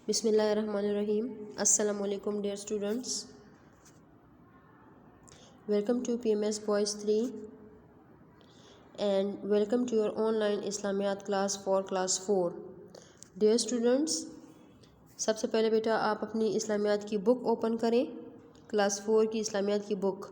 بسم اللہ الرحمن الرحیم. السلام علیکم dear students. Welcome to P M S boys 3 and welcome to your online اسلامیات class for class 4. Dear students, سب سے پہلے بیٹا آپ اپنی اسلامیات کی بک اوپن کریں. کلاس 4 کی اسلامیات کی بک،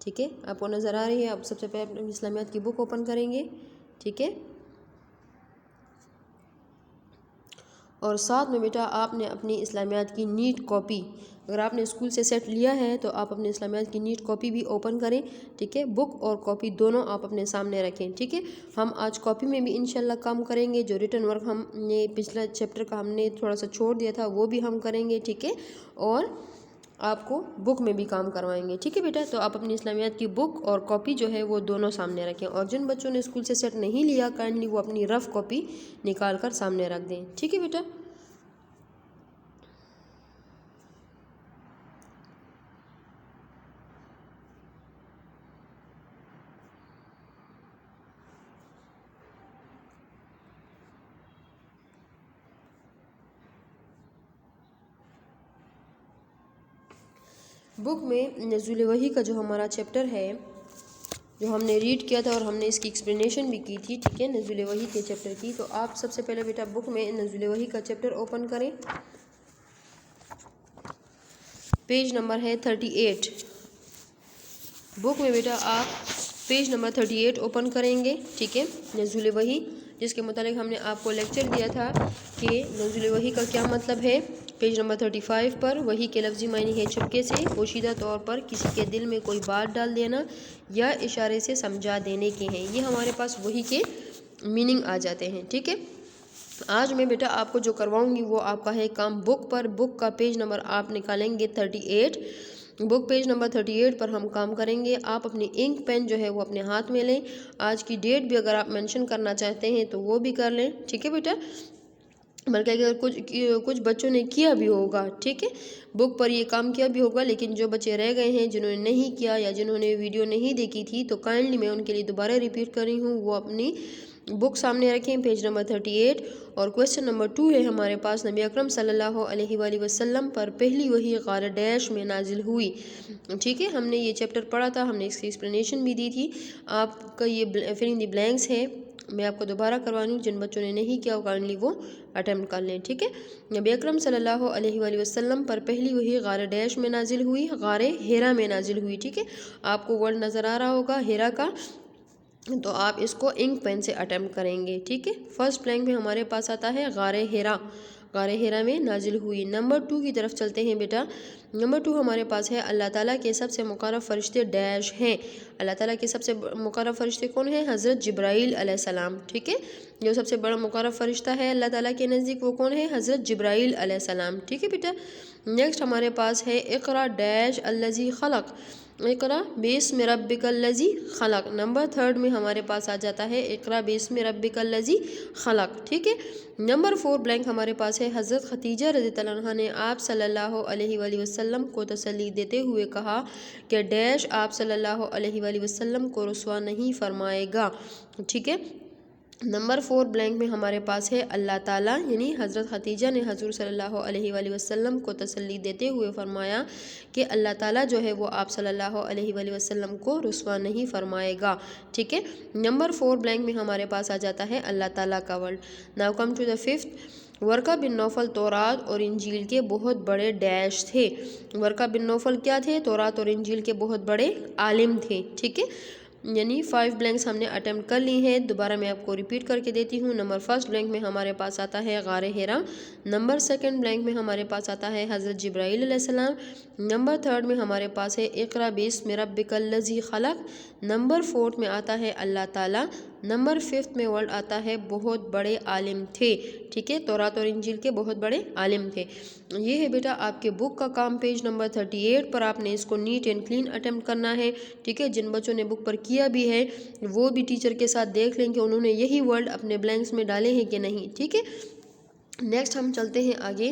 ٹھیک ہے، آپ کو نظر آ رہی ہے. آپ سب سے پہلے اپنی اسلامیات کی بک اوپن کریں گے، ٹھیک ہے. اور ساتھ میں بیٹا آپ نے اپنی اسلامیات کی نیٹ کاپی، اگر آپ نے اسکول سے سیٹ لیا ہے تو آپ اپنے اسلامیات کی نیٹ کاپی بھی اوپن کریں، ٹھیک ہے. بک اور کاپی دونوں آپ اپنے سامنے رکھیں، ٹھیک ہے. ہم آج کاپی میں بھی انشاءاللہ کام کریں گے. جو ریٹن ورک ہم نے پچھلا چیپٹر کا ہم نے تھوڑا سا چھوڑ دیا تھا وہ بھی ہم کریں گے، ٹھیک ہے. اور آپ کو بک میں بھی کام کروائیں گے، ٹھیک ہے بیٹا. تو آپ اپنی اسلامیات کی بک اور کاپی جو ہے وہ دونوں سامنے رکھیں. اور جن بچوں نے اسکول سے سیٹ نہیں لیا کائنڈلی وہ اپنی رف کاپی نکال کر سامنے رکھ دیں، ٹھیک ہے بیٹا. بک میں نزول وحی کا جو ہمارا چیپٹر ہے جو ہم نے ریڈ کیا تھا اور ہم نے اس کی ایکسپلینیشن بھی کی تھی، ٹھیک ہے، نزول وحی کے چیپٹر کی. تو آپ سب سے پہلے بیٹا بک میں نزول وحی کا چیپٹر اوپن کریں. پیج نمبر ہے 38. بک میں بیٹا آپ پیج نمبر 38 اوپن کریں گے، ٹھیک ہے. نزول وحی جس کے متعلق ہم نے آپ کو لیکچر دیا تھا کہ نزول وحی کا کیا مطلب ہے. پیج نمبر 35 پر وحی کے لفظی معنی ہے چپکے سے پوشیدہ طور پر کسی کے دل میں کوئی بات ڈال دینا یا اشارے سے سمجھا دینے کے ہیں. یہ ہمارے پاس وحی کے میننگ آ جاتے ہیں، ٹھیک ہے. آج میں بیٹا آپ کو جو کرواؤں گی وہ آپ کا ہے کام بک پر. بک کا پیج نمبر آپ نکالیں گے 38. بک پیج نمبر 38 پر ہم کام کریں گے. آپ اپنی انک پین جو ہے وہ اپنے ہاتھ میں لیں. آج کی ڈیٹ بھی اگر آپ مینشن کرنا چاہتے ہیں تو وہ بھی کر لیں، ٹھیک ہے بیٹا. بلکہ اگر کچھ بچوں نے کیا بھی ہوگا، ٹھیک ہے، بک پر یہ کام کیا بھی ہوگا، لیکن جو بچے رہ گئے ہیں جنہوں نے نہیں کیا یا جنہوں نے ویڈیو نہیں دیکھی تھی تو کائنڈلی میں ان کے لیے دوبارہ ریپیٹ کر رہی ہوں. وہ اپنی بک سامنے رکھیں، پیج نمبر 38. اور کویسچن نمبر 2 ہے ہمارے پاس، نبی اکرم صلی اللہ علیہ وآلہ وسلم پر پہلی وحی غار ڈیش میں نازل ہوئی، ٹھیک ہے. ہم نے یہ چیپٹر پڑھا تھا، ہم نے اس کی ایکسپلینیشن بھی دی تھی. آپ کا یہ فل ان دی بلینکس ہے، میں آپ کو دوبارہ کروانی ہوں. جن بچوں نے نہیں کیا کائنڈلی وہ اٹیمپٹ کر لیں، ٹھیک ہے. نبی اکرم صلی اللہ علیہ وآلہ وسلم پر پہلی وحی غار ڈیش میں نازل ہوئی، غار ہیرا میں نازل ہوئی، ٹھیک ہے. آپ کو ورڈ نظر آ رہا ہوگا ہیرا کا، تو آپ اس کو انک پین سے اٹیمپٹ کریں گے، ٹھیک ہے. فرسٹ بلینک میں ہمارے پاس آتا ہے غار ہیرا، غار ہیرا میں نازل ہوئی. نمبر 2 کی طرف چلتے ہیں بیٹا. نمبر 2 ہمارے پاس ہے اللہ تعالیٰ کے سب سے مقرب فرشتے ڈیش ہیں. اللہ تعالیٰ کے سب سے مقرب فرشتے کون ہیں؟ حضرت جبرائیل علیہ السلام، ٹھیک ہے. جو سب سے بڑا مقرب فرشتہ ہے اللہ تعالیٰ کے نزدیک وہ کون ہے؟ حضرت جبرائیل علیہ السلام، ٹھیک ہے بیٹا. نیکسٹ ہمارے پاس ہے اقرا ڈیش الذی خلق، اقرا بسم ربک الذی خلق. نمبر 3 میں ہمارے پاس آ جاتا ہے اقرا بسم ربک الذی خلق، ٹھیک ہے. نمبر 4 بلینک ہمارے پاس ہے حضرت خدیجہ رضی اللہ عنہا نے آپ صلی اللہ علیہ وآلہ وسلم کو تسلی دیتے ہوئے کہا کہ ڈیش آپ صلی اللہ علیہ وآلہ وسلم کو رسوا نہیں فرمائے گا، ٹھیک ہے. نمبر 4 بلینک میں ہمارے پاس ہے اللہ تعالیٰ یعنی حضرت خدیجہ نے حضور صلی اللہ علیہ وآلہ وسلم کو تسلی دیتے ہوئے فرمایا کہ اللہ تعالیٰ جو ہے وہ آپ صلی اللہ علیہ وآلہ وسلم کو رسوا نہیں فرمائے گا، ٹھیک ہے. نمبر 4 بلینک میں ہمارے پاس آ جاتا ہے اللہ تعالیٰ کا word. Now come to the 5th. Waraqah bin Nawfal تورات اور انجیل کے بہت بڑے ڈیش تھے. ورقہ بن نوفل کیا تھے؟ تورات اور انجیل کے بہت بڑے عالم تھے، ٹھیک ہے. یعنی 5 بلینکس ہم نے اٹیمپٹ کر لی ہیں. دوبارہ میں آپ کو ریپیٹ کر کے دیتی ہوں. نمبر 1 بلینک میں ہمارے پاس آتا ہے غار ہیرا. نمبر 2 بلینک میں ہمارے پاس آتا ہے حضرت جبرائیل علیہ السلام. نمبر 3 میں ہمارے پاس ہے اقرا بسم ربک الذی خلق. نمبر 4 میں آتا ہے اللہ تعالیٰ. نمبر 5 میں ورڈ آتا ہے بہت بڑے عالم تھے، ٹھیک ہے. تورات اور انجیل کے بہت بڑے عالم تھے. یہ ہے بیٹا آپ کے بک کا کام. پیج نمبر 38 پر آپ نے اس کو نیٹ اینڈ کلین اٹیمپٹ کرنا ہے، ٹھیک ہے. جن بچوں نے بک پر کیا بھی ہے وہ بھی ٹیچر کے ساتھ دیکھ لیں کہ انہوں نے یہی ورڈ اپنے بلینکس میں ڈالے ہیں کہ نہیں، ٹھیک ہے. نیکسٹ ہم چلتے ہیں آگے.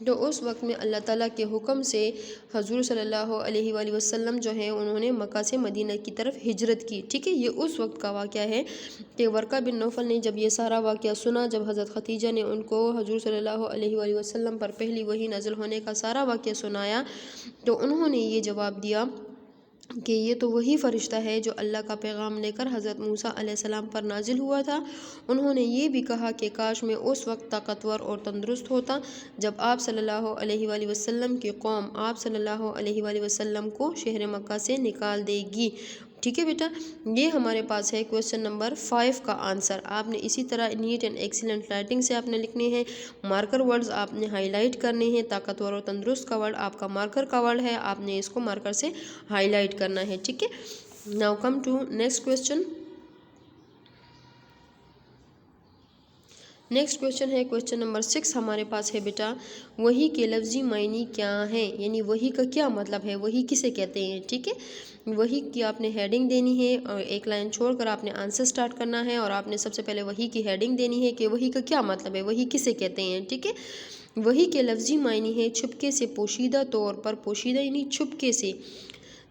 تو اس وقت میں اللہ تعالیٰ کے حکم سے حضور صلی اللہ علیہ وآلہ وسلم جو ہیں انہوں نے مکہ سے مدینہ کی طرف ہجرت کی، ٹھیک ہے۔ یہ اس وقت کا واقعہ ہے کہ ورقہ بن نوفل نے جب یہ سارا واقعہ سنا، جب حضرت خدیجہ نے ان کو حضور صلی اللہ علیہ وآلہ وسلم پر پہلی وحی نازل ہونے کا سارا واقعہ سنایا، تو انہوں نے یہ جواب دیا کہ یہ تو وہی فرشتہ ہے جو اللہ کا پیغام لے کر حضرت موسیٰ علیہ السلام پر نازل ہوا تھا۔ انہوں نے یہ بھی کہا کہ کاش میں اس وقت طاقتور اور تندرست ہوتا جب آپ صلی اللہ علیہ وآلہ وسلم کی قوم آپ صلی اللہ علیہ وآلہ وسلم کو شہر مکہ سے نکال دے گی، ٹھیک ہے بیٹا۔ یہ ہمارے پاس ہے کویسچن نمبر 5 کا آنسر۔ آپ نے اسی طرح نیٹ اینڈ ایکسیلنٹ رائٹنگ سے آپ نے لکھنے ہیں، مارکر ورڈز آپ نے ہائی لائٹ کرنے ہیں، طاقتور اور تندرست کا ورڈ آپ کا مارکر کا ورڈ ہے، آپ نے اس کو مارکر سے ہائی لائٹ کرنا ہے، ٹھیک ہے۔ Now come to next question. Next question ہے کویسچن نمبر 6 ہمارے پاس ہے بیٹا، وحی کے لفظی معنی کیا ہیں، یعنی وحی کا کیا مطلب ہے، وحی کسے کہتے ہیں، ٹھیک ہے۔ وحی کی آپ نے ہیڈنگ دینی ہے اور ایک لائن چھوڑ کر آپ نے آنسر سٹارٹ کرنا ہے، اور آپ نے سب سے پہلے وحی کی ہیڈنگ دینی ہے کہ وحی کا کیا مطلب ہے، وحی کسے کہتے ہیں، ٹھیک ہے۔ وحی کے لفظی معنی ہے چھپکے سے پوشیدہ طور پر، پوشیدہ یعنی چھپکے سے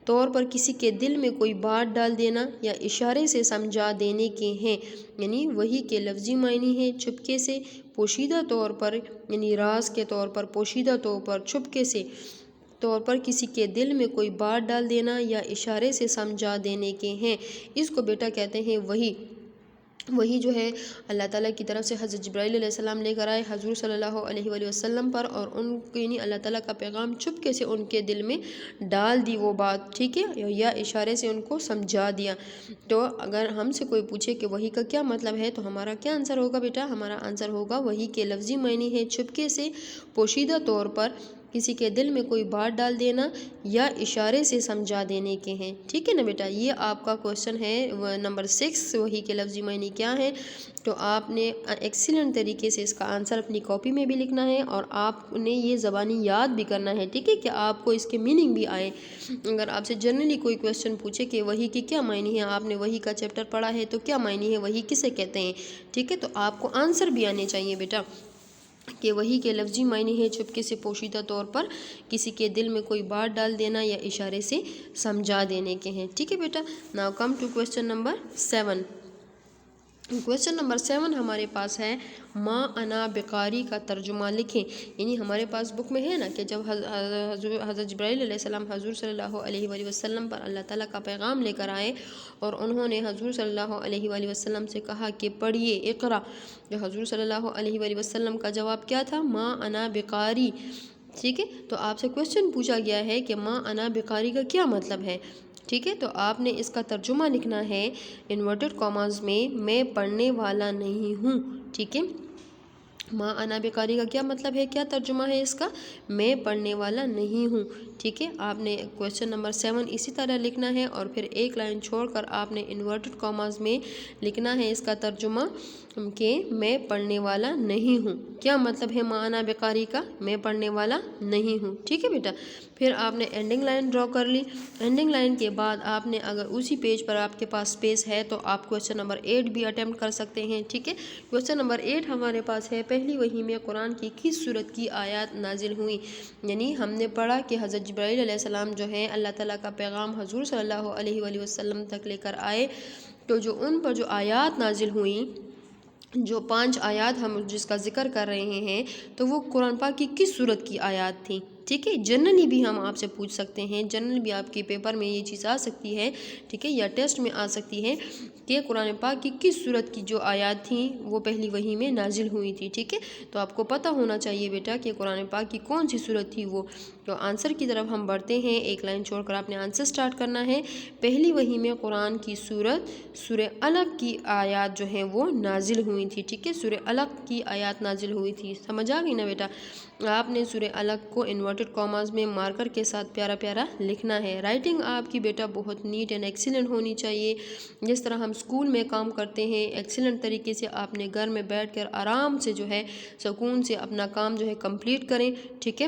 طور پر کسی کے دل میں کوئی بات ڈال دینا یا اشارے سے سمجھا دینے کے ہیں، یعنی وحی کے لفظی معنی ہے چھپکے سے پوشیدہ طور پر، یعنی راز کے طور پر، پوشیدہ طور پر، چھپکے سے طور پر کسی کے دل میں کوئی بات ڈال دینا یا اشارے سے سمجھا دینے کے ہیں، اس کو بیٹا کہتے ہیں وحی۔ وہی جو ہے اللہ تعالیٰ کی طرف سے حضرت جبرائیل علیہ السلام لے کر آئے حضور صلی اللہ علیہ وآلہ وسلم پر، اور ان کو یعنی اللہ تعالیٰ کا پیغام چپکے سے ان کے دل میں ڈال دی وہ بات، ٹھیک ہے، یا اشارے سے ان کو سمجھا دیا۔ تو اگر ہم سے کوئی پوچھے کہ وحی کا کیا مطلب ہے تو ہمارا کیا آنسر ہوگا بیٹا، ہمارا آنسر ہوگا وحی کے لفظی معنی ہے چھپکے سے پوشیدہ طور پر کسی کے دل میں کوئی بات ڈال دینا یا اشارے سے سمجھا دینے کے ہیں، ٹھیک ہے نا بیٹا۔ یہ آپ کا کویسچن ہے نمبر 6، وحی کے لفظی معنی کیا ہے، تو آپ نے ایکسیلنٹ طریقے سے اس کا آنسر اپنی کاپی میں بھی لکھنا ہے، اور آپ نے یہ زبانی یاد بھی کرنا ہے، ٹھیک ہے، کہ آپ کو اس کے میننگ بھی آئے۔ اگر آپ سے جنرلی کوئی کویسچن پوچھے کہ وحی کی کیا معنی ہے، آپ نے وحی کا چیپٹر پڑھا ہے تو کیا معنی ہے، وحی کسے کہتے ہیں، ٹھیک ہے، تو آپ کو آنسر بھی آنے چاہیے بیٹا کہ وحی کے لفظی معنی ہے چھپکے سے پوشیدہ طور پر کسی کے دل میں کوئی بات ڈال دینا یا اشارے سے سمجھا دینے کے ہیں، ٹھیک ہے بیٹا۔ Now come to question number 7۔ Question number 7 ہمارے پاس ہے ما انا بقاری کا ترجمہ لکھیں، یعنی ہمارے پاس بک میں ہے نا کہ جب حضرت جبرائیل علیہ السلام حضور صلی اللہ علیہ وآلہ وسلم پر اللہ تعالیٰ کا پیغام لے کر آئے، اور انہوں نے حضور صلی اللہ علیہ وآلہ وسلم سے کہا کہ پڑھیے اقرا، جو حضور صلی اللہ علیہ وآلہ وسلم کا جواب کیا تھا، ما انا بقاری، ٹھیک ہے۔ تو آپ سے کویسچن پوچھا گیا ہے کہ ما انا بقاری کا کیا مطلب ہے، ٹھیک ہے، تو آپ نے اس کا ترجمہ لکھنا ہے انورٹڈ کاماز میں پڑھنے والا نہیں ہوں، ٹھیک ہے۔ ما انا بقاری کا کیا مطلب ہے، کیا ترجمہ ہے اس کا، میں پڑھنے والا نہیں ہوں، ٹھیک ہے۔ آپ نے کویسچن نمبر 7 اسی طرح لکھنا ہے، اور پھر ایک لائن چھوڑ کر آپ نے انورٹڈ کاماز میں لکھنا ہے اس کا ترجمہ کہ میں پڑھنے والا نہیں ہوں۔ کیا مطلب ہے ما انا بقاری کا، میں پڑھنے والا نہیں ہوں، ٹھیک ہے بیٹا۔ پھر آپ نے اینڈنگ لائن ڈرا کر لی، اینڈنگ لائن کے بعد آپ نے اگر اسی پیج پر آپ کے پاس سپیس ہے تو آپ کویسچن نمبر 8 بھی اٹیمپٹ کر سکتے ہیں، ٹھیک ہے۔ کویسچن نمبر 8 ہمارے پاس ہے پہلی وحی میں قرآن کی کس سورت کی آیات نازل ہوئی، یعنی ہم نے پڑھا کہ حضرت جبرائیل علیہ السلام جو ہے اللہ تعالیٰ کا پیغام حضور صلی اللہ علیہ وآلہ وسلم تک لے کر آئے، تو جو ان پر جو آیات نازل ہوئیں، جو 5 آیات ہم جس کا ذکر کر رہے ہیں، تو وہ قرآن پاک کی کس سورت کی آیات تھیں، ٹھیک ہے۔ جنرلی بھی ہم آپ سے پوچھ سکتے ہیں، جنرل بھی آپ کے پیپر میں یہ چیز آ سکتی ہے، ٹھیک ہے، یا ٹیسٹ میں آ سکتی ہے کہ قرآن پاک کی کس سورت کی جو آیات تھیں وہ پہلی وحی میں نازل ہوئی تھی، ٹھیک ہے۔ تو آپ کو پتہ ہونا چاہیے بیٹا کہ قرآن پاک کی کون سی سورت تھی وہ۔ تو آنسر کی طرف ہم بڑھتے ہیں، ایک لائن چھوڑ کر آپ نے آنسر سٹارٹ کرنا ہے۔ پہلی وحی میں قرآن کی سورہ علق کی آیات جو ہیں وہ نازل ہوئی تھی، ٹھیک ہے، سورہ علق کی آیات نازل ہوئی تھی، سمجھ آ گئی نا بیٹا۔ آپ نے سورہ علق کو انورٹڈ کاماز میں مارکر کے ساتھ پیارا پیارا لکھنا ہے۔ رائٹنگ آپ کی بیٹا بہت نیٹ اینڈ ایکسیلنٹ ہونی چاہیے، جس طرح ہم اسکول میں کام کرتے ہیں ایکسیلنٹ طریقے سے آپ نے گھر میں بیٹھ کر آرام سے جو ہے سکون سے اپنا کام جو ہے کمپلیٹ کریں، ٹھیک ہے۔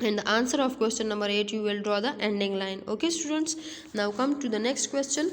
And the answer of question number 8 you will draw the ending line. Okay students, now come to the next question.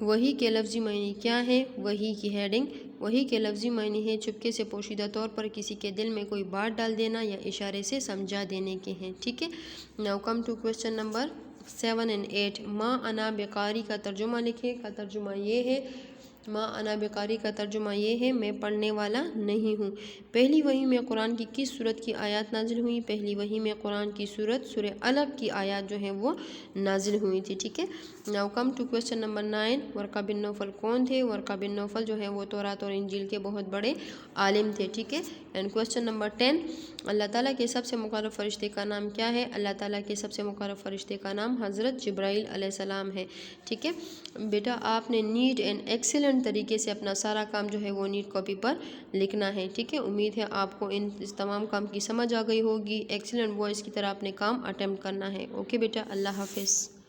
وہی کے لفظی معنی کیا ہے؟ وہی کی ہیڈنگ، وہی کے لفظی معنی ہے چپکے سے پوشیدہ طور پر کسی کے دل میں کوئی بات ڈال دینا یا اشارے سے سمجھا دینے کے ہیں، ٹھیک ہے۔ Now come to question number 7 and 8۔ ما انا بقاری کا ترجمہ لکھیں۔ کا ترجمہ یہ ہے، ما انا بقاری کا ترجمہ یہ ہے میں پڑھنے والا نہیں ہوں۔ پہلی وحی میں قرآن کی کس سورت کی آیات نازل ہوئی؟ پہلی وحی میں قرآن کی سورت سورہ علق کی آیات جو ہیں وہ نازل ہوئی تھی، ٹھیک ہے۔ Now come to question number 9۔ Waraqah bin Nawfal کون تھے؟ ورقہ بن نوفل جو ہیں وہ تورات اور انجیل کے بہت بڑے عالم تھے، ٹھیک ہے۔ And question number 10۔ اللہ تعالیٰ کے سب سے مقرب فرشتے کا نام کیا ہے؟ اللہ تعالیٰ کے سب سے مقرب فرشتے کا نام حضرت جبرائیل علیہ السلام ہے، ٹھیک ہے۔ بیٹا آپ نے نیٹ اینڈ ایکسیلنٹ طریقے سے اپنا سارا کام جو ہے وہ نیٹ کاپی پر لکھنا ہے، ٹھیک ہے۔ امید ہے آپ کو اس تمام کام کی سمجھ آ گئی ہوگی۔ ایکسیلنٹ وائس کی طرح اپنے کام اٹیمپٹ کرنا ہے، اوکے بیٹا، اللہ حافظ۔